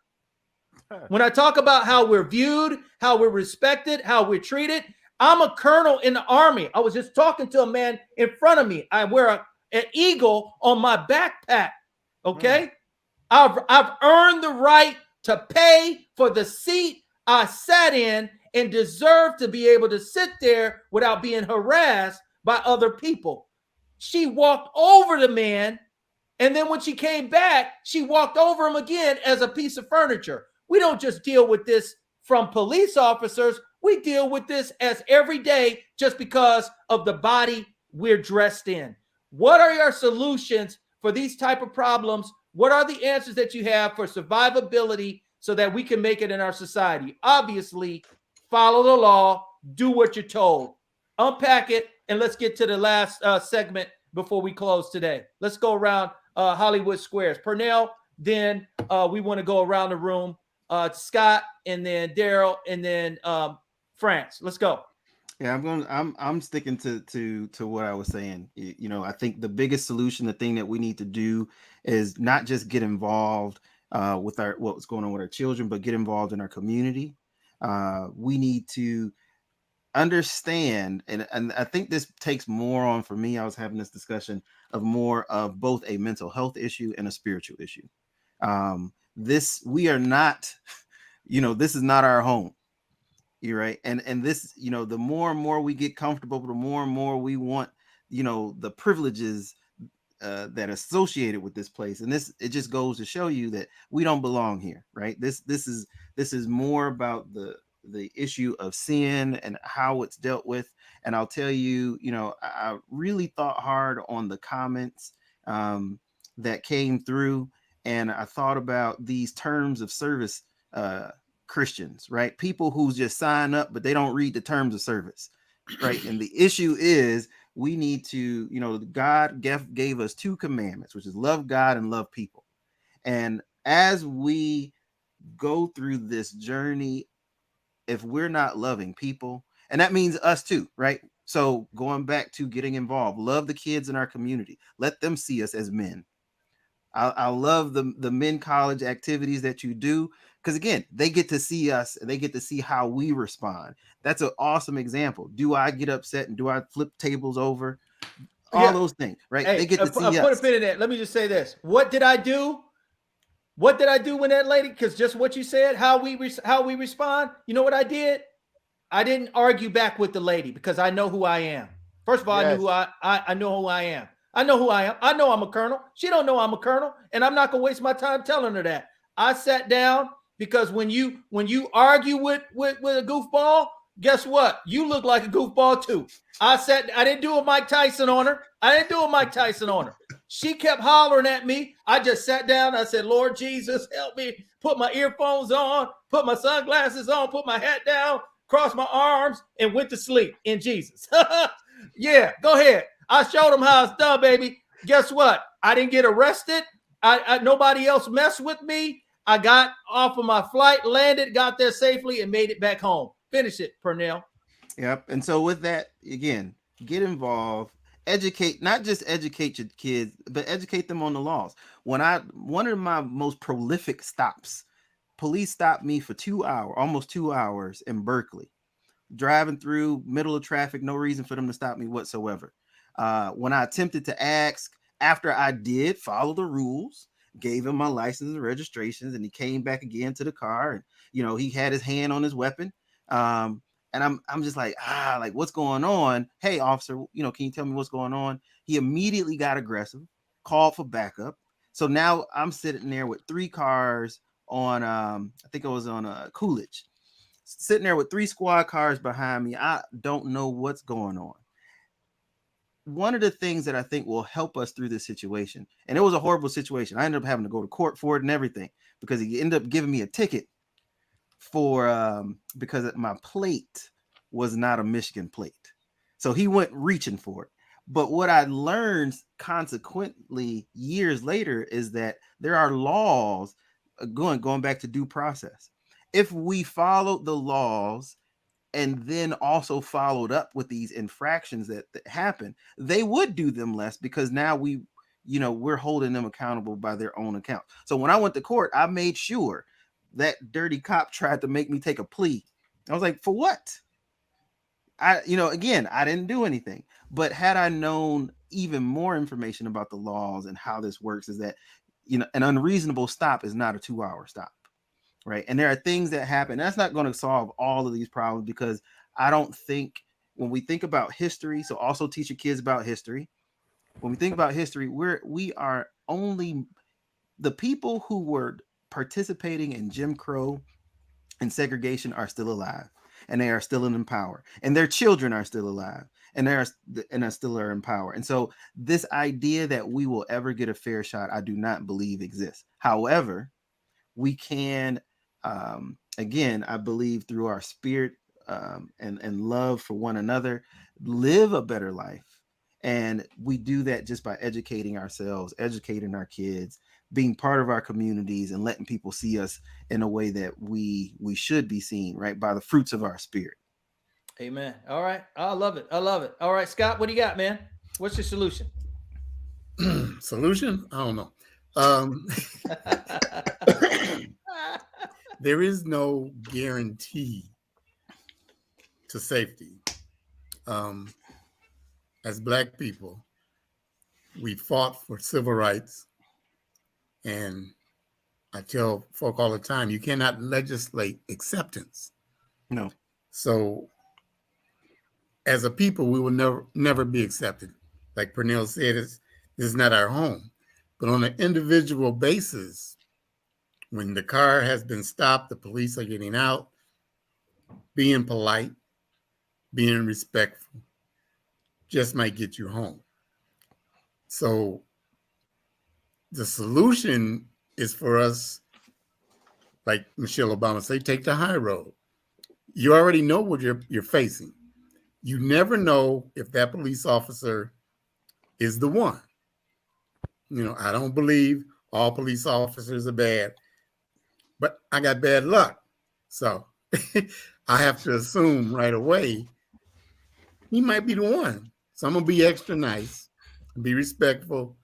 When I talk about how we're viewed, how we're respected, how we're treated, I'm a colonel in the Army. I was just talking to a man in front of me. I wear an eagle on my backpack. Okay. I've earned the right to pay for the seat I sat in and deserve to be able to sit there without being harassed by other people. She walked over the man, and then when she came back, she walked over him again as a piece of furniture. We don't just deal with this from police officers. We deal with this as every day just because of the body we're dressed in. What are your solutions for these type of problems? What are the answers that you have for survivability so that we can make it in our society? Obviously, follow the law, do what you're told. Unpack it, and let's get to the last segment before we close today. Let's go around Hollywood Squares. Pernell, then we want to go around the room. Scott, and then Daryl, and then France. Let's go. Yeah, I'm sticking to what I was saying. You know, I think the biggest solution, the thing that we need to do is not just get involved with what's going on with our children, but get involved in our community. We need to understand, and I think this takes more on, for me, I was having this discussion of more of both a mental health issue and a spiritual issue. We are not, this is not our home. You're right. And this, the more and more we get comfortable, the more and more we want, the privileges that are associated with this place. And it just goes to show you that we don't belong here, right? This is more about the issue of sin and how it's dealt with. And I'll tell you, I really thought hard on the comments that came through. And I thought about these terms of service Christians, right? People who just sign up, but they don't read the terms of service, right? And the issue is we need to, God gave us 2 commandments, which is love God and love people. And as we go through this journey, if we're not loving people, and that means us too, right? So going back to getting involved, love the kids in our community, let them see us as men. I love the men college activities that you do, because again, they get to see us and they get to see how we respond. That's an awesome example. Do I get upset and do I flip tables over? All those things, right? Hey, they get to see us. Put a pin in that. Let me just say this. What did I do? What did I do when that lady? Because just what you said, how we respond. You know what I did? I didn't argue back with the lady because I know who I am. First of all, I knew I know who I am. I know who I am. I know I'm a colonel. She don't know I'm a colonel, and I'm not gonna waste my time telling her that. I sat down because when you argue with a goofball, guess what? You look like a goofball too. I didn't do a Mike Tyson on her. She kept hollering at me. I just sat down. I said, "Lord Jesus, help me." Put my earphones on, put my sunglasses on, put my hat down, crossed my arms, and went to sleep in Jesus. Yeah, go ahead. I showed them how it's done, baby. Guess what? I didn't get arrested. Nobody else messed with me. I got off of my flight, landed, got there safely, and made it back home. Finish it, Pernell. Yep. And so with that, again, get involved, educate, not just educate your kids, but educate them on the laws. One of my most prolific stops, police stopped me for almost 2 hours in Berkeley, driving through middle of traffic, no reason for them to stop me whatsoever. When I attempted to ask, after I did follow the rules, gave him my license and registrations, and he came back again to the car, and he had his hand on his weapon. And I'm just like, like, what's going on? Hey, officer, can you tell me what's going on? He immediately got aggressive, called for backup. So now I'm sitting there with 3 cars on, I think it was on Coolidge, sitting there with 3 squad cars behind me. I don't know what's going on. One of the things that I think will help us through this situation, and it was a horrible situation. I ended up having to go to court for it and everything, because he ended up giving me a ticket for because my plate was not a Michigan plate. So he went reaching for it. But what I learned consequently years later is that there are laws going back to due process. If we followed the laws and then also followed up with these infractions that happen, they would do them less, because now we're holding them accountable by their own account. So when I went to court, I made sure that dirty cop tried to make me take a plea. I was like, for what? Again, I didn't do anything. But had I known even more information about the laws and how this works, is that, an unreasonable stop is not a 2-hour stop. Right. And there are things that happen. That's not going to solve all of these problems, because I don't think, when we think about history, so also teach your kids about history. When we think about history, we are only the people who were participating in Jim Crow and segregation are still alive, and they are still in power, and their children are still alive, and are still in power. And so this idea that we will ever get a fair shot, I do not believe exists. However, we can, again, I believe, through our spirit and love for one another, live a better life. And we do that just by educating ourselves, educating our kids, being part of our communities, and letting people see us in a way that we should be seen, right, by the fruits of our spirit. Amen. All right. I love it. All right, Scott, what do you got, man? What's your solution? Solution? I don't know. There is no guarantee to safety. As Black people, we fought for civil rights. And I tell folk all the time, you cannot legislate acceptance. No. So as a people, we will never be accepted. Like Pernell said, this is not our home. But on an individual basis, when the car has been stopped, the police are getting out, being polite, being respectful, just might get you home. So the solution is for us, like Michelle Obama said, take the high road. You already know what you're facing. You never know if that police officer is the one. I don't believe all police officers are bad, but I got bad luck. So I have to assume right away he might be the one. So I'm going to be extra nice, be respectful,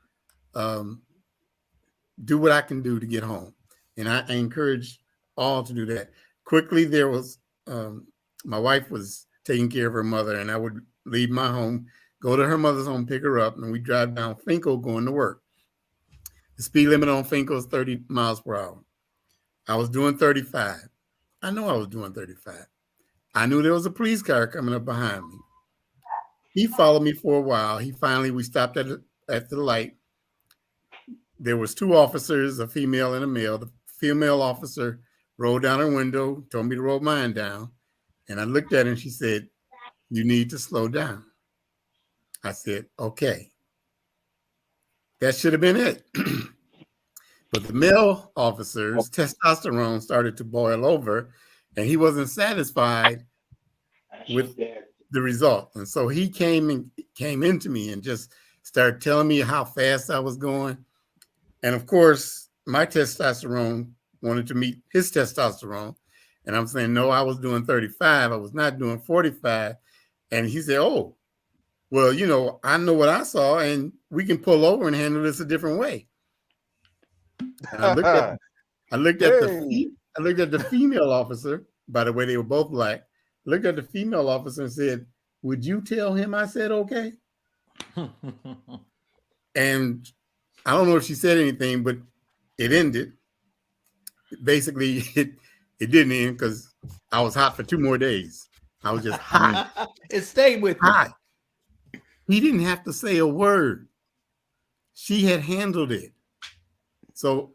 do what I can do to get home. And I encourage all to do that. Quickly, there was, my wife was taking care of her mother, and I would leave my home, go to her mother's home, pick her up, and we drive down Finkel going to work. The speed limit on Finkel is 30 miles per hour. I was doing 35. I know I was doing 35. I knew there was a police car coming up behind me. He followed me for a while. We stopped at the light. There was 2 officers, a female and a male. The female officer rolled down her window, told me to roll mine down. And I looked at her and she said, "You need to slow down." I said, "Okay." That should have been it. But the male officer's testosterone started to boil over, and he wasn't satisfied with the result. And so he came into me and just started telling me how fast I was going. And of course, my testosterone wanted to meet his testosterone. And I'm saying, no, I was doing 35. I was not doing 45. And he said, "Oh, well, I know what I saw, and we can pull over and handle this a different way." And I looked at the female officer. By the way, they were both Black. Looked at the female officer and said, "Would you tell him I said okay?" And I don't know if she said anything, but it ended. Basically, it didn't end because I was hot for 2 more days. I was just hot. It stayed with me. Hot. He didn't have to say a word. She had handled it. So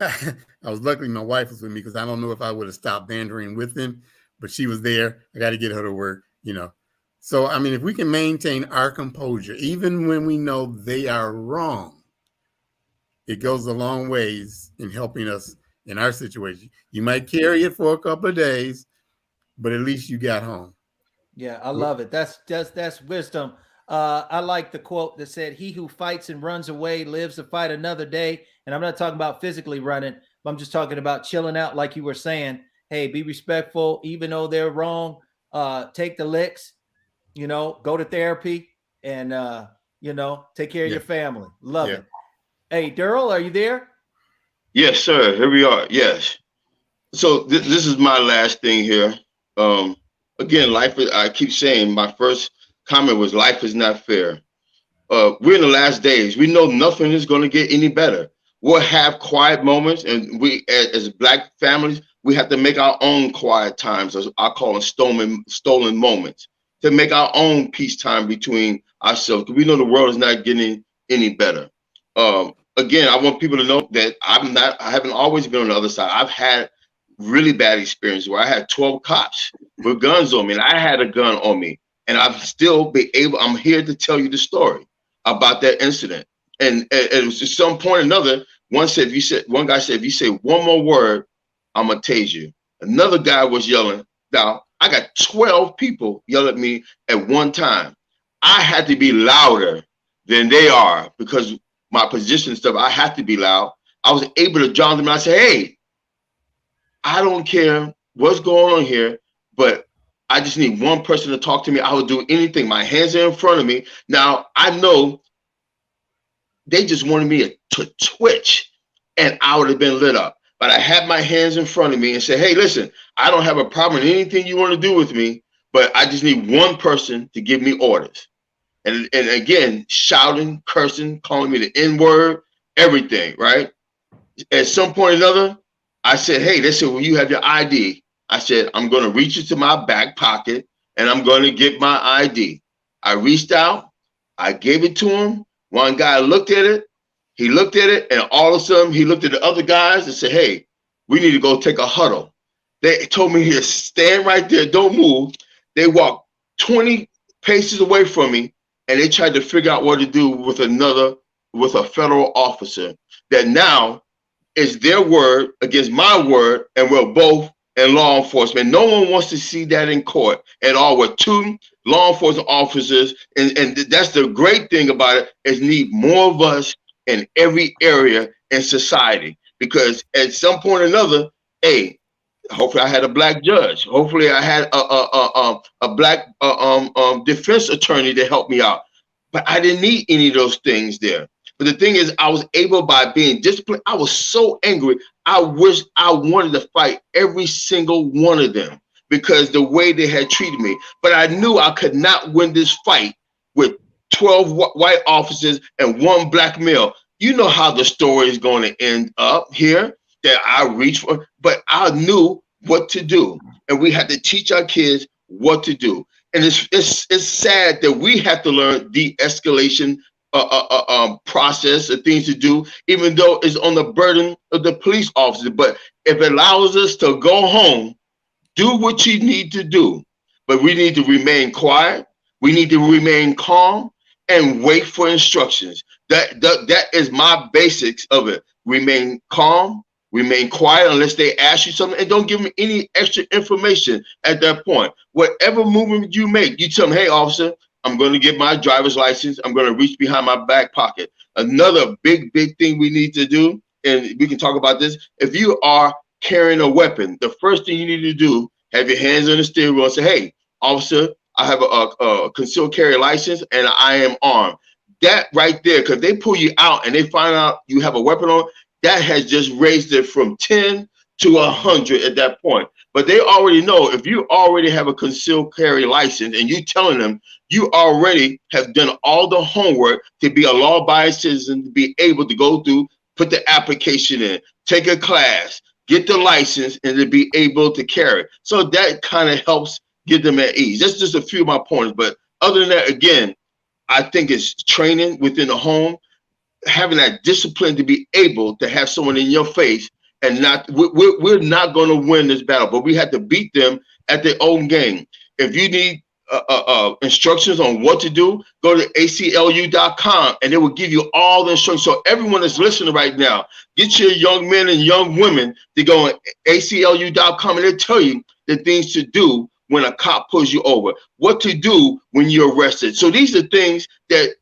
I was luckily my wife was with me because I don't know if I would have stopped bantering with him, but she was there. I got to get her to work, you know. So, I mean, if we can maintain our composure, even when we know they are wrong, it goes a long ways in helping us in our situation. You might carry it for a couple of days, but at least you got home. Yeah, I love it. That's wisdom. I like the quote that said, "He who fights and runs away lives to fight another day." And I'm not talking about physically running, but I'm just talking about chilling out, like you were saying. Hey, be respectful, even though they're wrong. Take the licks, you know, go to therapy, and you know, take care of your family. Love it. Hey, Daryl, are you there? Yes, sir. Here we are. Yes. So this is my last thing here. Again, life is, I keep saying, my first comment was life is not fair. We're in the last days. We know nothing is going to get any better. We'll have quiet moments, and we, as Black families, we have to make our own quiet times, as I call them stolen moments, to make our own peace time between ourselves, because we know the world is not getting any better. Again, I want people to know that I haven't always been on the other side. I've had really bad experiences where I had 12 cops with guns on me, and I had a gun on me, and I've still been able, I'm here to tell you the story about that incident. And it was at some point or another, one guy said, if you say one more word, I'm gonna tase you. Another guy was yelling. Now, I got 12 people yell at me at one time. I had to be louder than they are because my position and stuff, I have to be loud. I was able to join them and I said, hey, I don't care what's going on here, but I just need one person to talk to me. I will do anything. My hands are in front of me. Now, I know they just wanted me to twitch and I would have been lit up. But I had my hands in front of me and said, hey, listen, I don't have a problem with anything you want to do with me, but I just need one person to give me orders. And again, shouting, cursing, calling me the N-word, everything, right? At some point or another, I said, hey, they said, well, you have your ID. I said, I'm going to reach into my back pocket and I'm going to get my ID. I reached out, I gave it to him. One guy looked at it, he looked at it, and all of a sudden he looked at the other guys and said, hey, we need to go take a huddle. They told me to stand right there, don't move. They walked 20 paces away from me and they tried to figure out what to do with a federal officer that now is their word against my word, and we're both in law enforcement. No one wants to see that in court at all. We're two law enforcement officers, and that's the great thing about it, is need more of us in every area in society, because at some point or another, hey, hopefully I had a Black judge. Hopefully I had a Black defense attorney to help me out. But I didn't need any of those things there. But the thing is, I was able, by being disciplined, I was so angry. I wish I wanted to fight every single one of them because the way they had treated me. But I knew I could not win this fight with 12 white officers and one Black male. You know how the story is going to end up here, that I reached for, but I knew what to do. And we had to teach our kids what to do. And it's sad that we have to learn de-escalation process of things to do, even though it's on the burden of the police officer. But if it allows us to go home, do what you need to do. But we need to remain quiet. We need to remain calm and wait for instructions. That is my basics of it. Remain calm, remain quiet unless they ask you something, and don't give them any extra information at that point. Whatever movement you make, you tell them, hey, officer, I'm going to get my driver's license. I'm going to reach behind my back pocket. Another big thing we need to do, and we can talk about this, if you are carrying a weapon, the first thing you need to do, have your hands on the steering wheel and say, hey, officer, I have a concealed carry license and I am armed. That right there, because they pull you out and they find out you have a weapon on, that has just raised it from 10 to 100 at that point. But they already know, if you already have a concealed carry license and you telling them you already have done all the homework to be a law-abiding citizen, to be able to go through, put the application in, take a class, get the license, and to be able to carry. So that kind of helps get them at ease. That's just a few of my points. But other than that, again, I think it's training within the home, having that discipline to be able to have someone in your face and not, we're not going to win this battle, but we have to beat them at their own game. If you need instructions on what to do, go to aclu.com and it will give you all the instructions. So everyone that's listening right now, get your young men and young women to go on aclu.com and they'll tell you the things to do when a cop pulls you over, what to do when you're arrested. So these are things that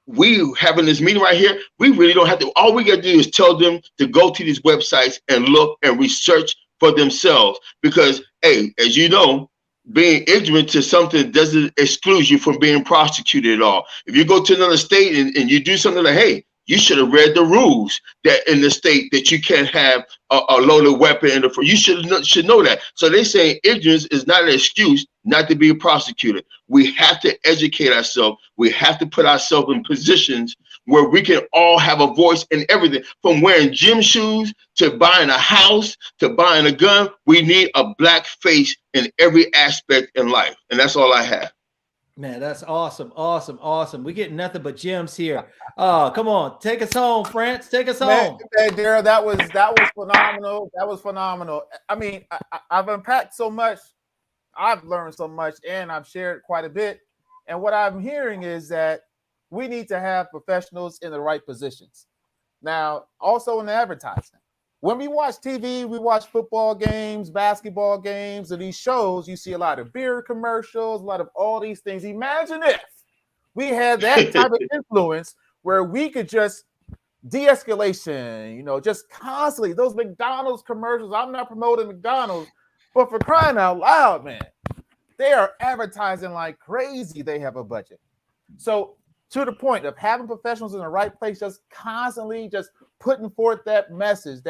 we have in this meeting right here. We really don't have to, all we got to do is tell them to go to these websites and look and research for themselves. Because, hey, as you know, being ignorant to something doesn't exclude you from being prosecuted at all. If you go to another state and you do something like, hey, you should have read the rules that in the state that you can't have a loaded weapon in the front. You should know that. So they're saying ignorance is not an excuse not to be prosecuted. We have to educate ourselves. We have to put ourselves in positions where we can all have a voice in everything, from wearing gym shoes to buying a house to buying a gun. We need a black face in every aspect in life. And that's all I have. Man, that's awesome. Awesome. Awesome. We get nothing but gems here. Come on. Take us home, France. Take us home. Man, Daryl, that was phenomenal. That was phenomenal. I mean, I've unpacked so much. I've learned so much, and I've shared quite a bit. And what I'm hearing is that we need to have professionals in the right positions. Now, also in the advertising. When we watch TV, we watch football games, basketball games, and these shows, you see a lot of beer commercials, a lot of all these things. Imagine if we had that type of influence where we could just de-escalation, just constantly, those McDonald's commercials. I'm not promoting McDonald's, but for crying out loud, man, they are advertising like crazy. They have a budget. So to the point of having professionals in the right place, just constantly just putting forth that message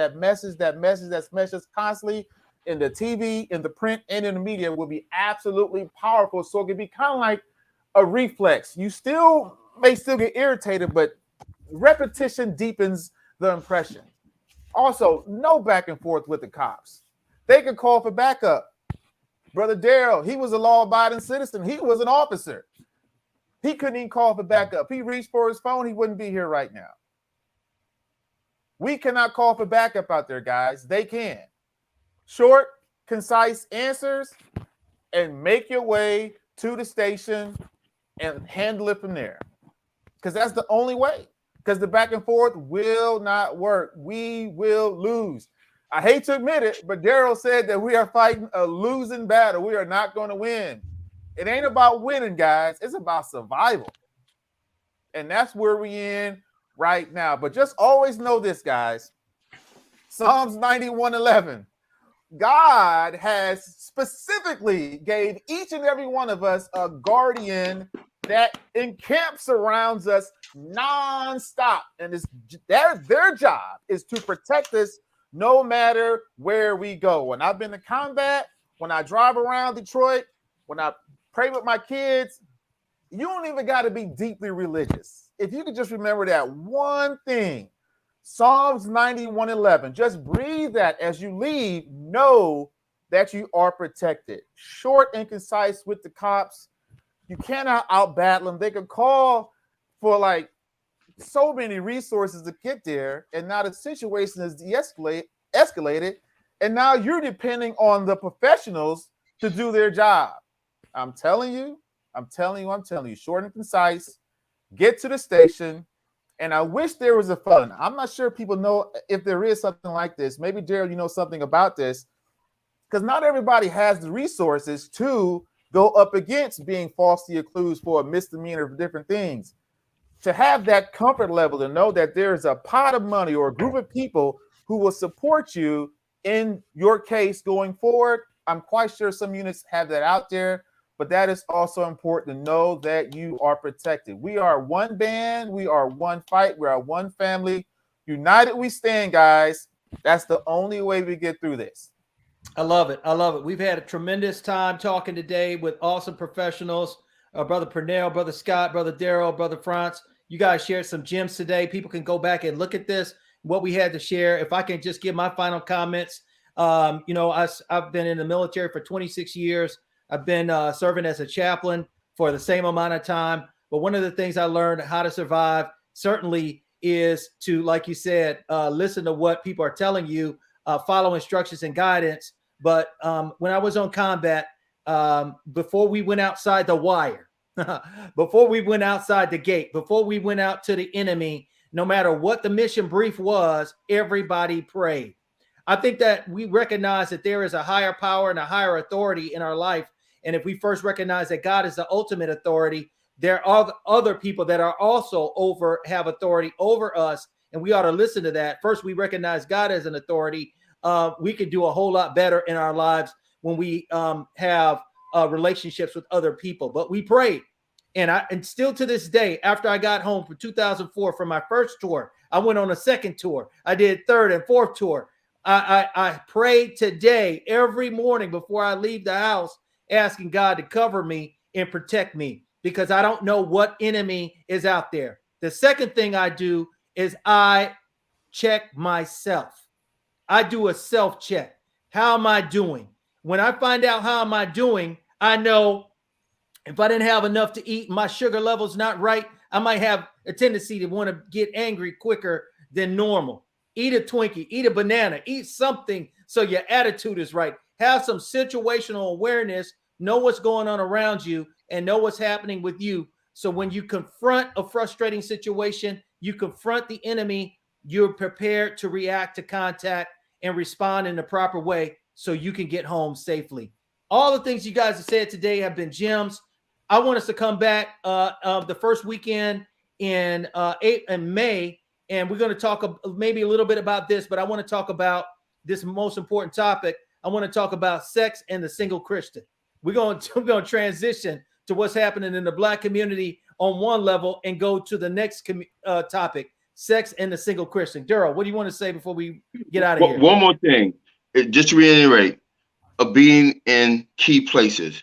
constantly in the TV, in the print, and in the media will be absolutely powerful. So it can be kind of like a reflex. You may still get irritated, but repetition deepens the impression. Also, no back and forth with the cops. They could call for backup. Brother Daryl, he was a law-abiding citizen. He was an officer. He couldn't even call for backup. He reached for his phone. He wouldn't be here right now. We cannot call for backup out there, guys. They can. Short, concise answers, and make your way to the station and handle it from there. Because that's the only way. Because the back and forth will not work. We will lose. I hate to admit it, but Daryl said that we are fighting a losing battle. We are not going to win. It ain't about winning, guys. It's about survival. And that's where we're in right now. But just always know this, guys. Psalms 91:11. God has specifically gave each and every one of us a guardian that encamps around us nonstop. And their job is to protect us no matter where we go. When I've been to combat, when I drive around Detroit, when I pray with my kids, you don't even got to be deeply religious. If you could just remember that one thing, Psalms 91:11, just breathe that as you leave, know that you are protected. Short and concise with the cops. You cannot out-battle them. They could call for like so many resources to get there, and now the situation is escalated, and now you're depending on the professionals to do their job. I'm telling you, short and concise, get to the station. And I wish there was a fund. I'm not sure people know if there is something like this. Maybe, Daryl, you know something about this, because not everybody has the resources to go up against being falsely accused for a misdemeanor of different things. To have that comfort level to know that there is a pot of money or a group of people who will support you in your case going forward. I'm quite sure some units have that out there. But that is also important to know that you are protected. We are one band. We are one fight. We are one family. United we stand, guys. That's the only way we get through this. I love it. I love it. We've had a tremendous time talking today with awesome professionals. Brother Purnell, Brother Scott, Brother Daryl, Brother Franz. You guys shared some gems today. People can go back and look at this, what we had to share. If I can just give my final comments, I've been in the military for 26 years. I've been serving as a chaplain for the same amount of time. But one of the things I learned how to survive certainly is to, like you said, listen to what people are telling you, follow instructions and guidance. But when I was on combat, before we went outside the wire, before we went outside the gate, before we went out to the enemy, no matter what the mission brief was, everybody prayed. I think that we recognize that there is a higher power and a higher authority in our life. And if we first recognize that God is the ultimate authority, there are other people that are also have authority over us, and we ought to listen to that. First, we recognize God as an authority. We can do a whole lot better in our lives when we have relationships with other people. But we prayed, and still to this day, after I got home for 2004 from my first tour, I went on a second tour. I did third and fourth tour. I pray today every morning before I leave the house, asking God to cover me and protect me, because I don't know what enemy is out there. The second thing I do is I check myself. I do a self-check. How am I doing? When I find out how am I doing, I know if I didn't have enough to eat, my sugar level's not right, I might have a tendency to want to get angry quicker than normal. Eat a Twinkie, eat a banana, eat something so your attitude is right. Have some situational awareness, know what's going on around you, and know what's happening with you. So when you confront a frustrating situation, you confront the enemy, you're prepared to react to contact and respond in the proper way so you can get home safely. All the things you guys have said today have been gems. I want us to come back the first weekend in May, and we're going to talk maybe a little bit about this, but I want to talk about this most important topic. I want to talk about sex and the single Christian. We're going to transition to what's happening in the Black community on one level and go to the next topic, sex and the single Christian. Daryl, what do you want to say before we get out of here? One more thing, just to reiterate, of being in key places.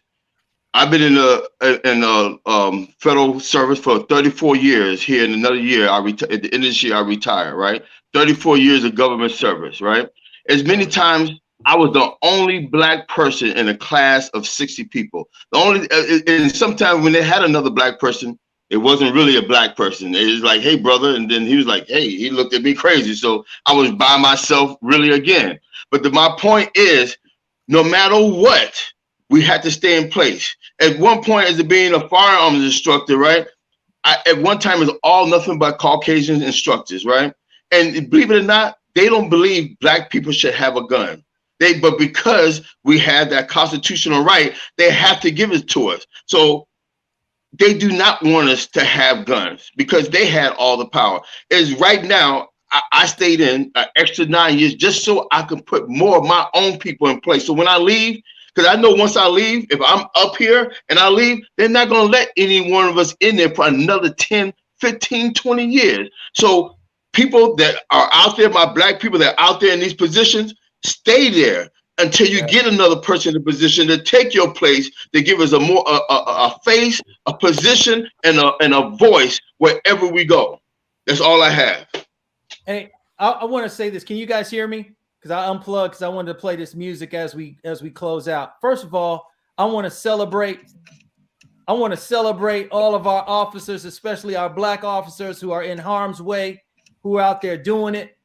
I've been in the federal service for 34 years. Here in another year, at the end of this year, I retire, right? 34 years of government service, right? As many times, I was the only Black person in a class of 60 people. And sometimes when they had another Black person, it wasn't really a Black person. It was like, hey, brother. And then he was like, hey, he looked at me crazy. So I was by myself really again. But my point is, no matter what, we had to stay in place. At one point, as being a firearms instructor, right? At one time, it was all nothing but Caucasian instructors, right? And believe it or not, they don't believe Black people should have a gun. But because we have that constitutional right, they have to give it to us. So they do not want us to have guns because they had all the power. Is right now, I stayed in an extra 9 years just so I can put more of my own people in place. So when I leave, because I know once I leave, if I'm up here and I leave, they're not going to let any one of us in there for another 10, 15, 20 years. So people that are out there, my Black people that are out there in these positions, stay there until you get another person in the position to take your place, to give us a face, a position, and a voice wherever we go. That's all I have. Hey, I want to say this. Can you guys hear me? Because I unplugged because I wanted to play this music as we close out. First of all, I want to celebrate all of our officers, especially our Black officers who are in harm's way, who are out there doing it,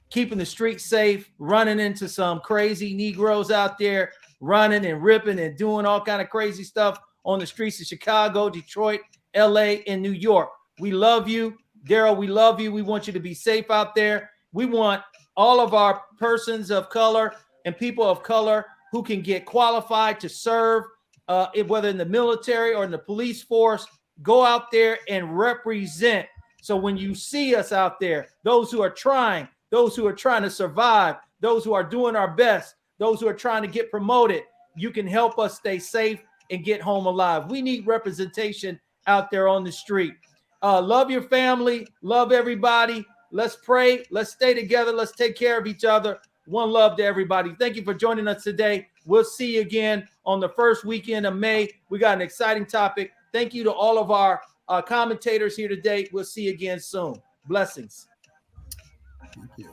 keeping the streets safe, running into some crazy Negroes out there, running and ripping and doing all kind of crazy stuff on the streets of Chicago, Detroit, LA, and New York. We love you. Daryl, we love you. We want you to be safe out there. We want all of our persons of color and people of color who can get qualified to serve, whether in the military or in the police force, go out there and represent. So when you see us out there, those who are trying to survive, those who are doing our best, those who are trying to get promoted, you can help us stay safe and get home alive. We need representation out there on the street. Love your family. Love everybody. Let's pray. Let's stay together. Let's take care of each other. One love to everybody. Thank you for joining us today. We'll see you again on the first weekend of May. We got an exciting topic. Thank you to all of our commentators here today. We'll see you again soon. Blessings. Thank you.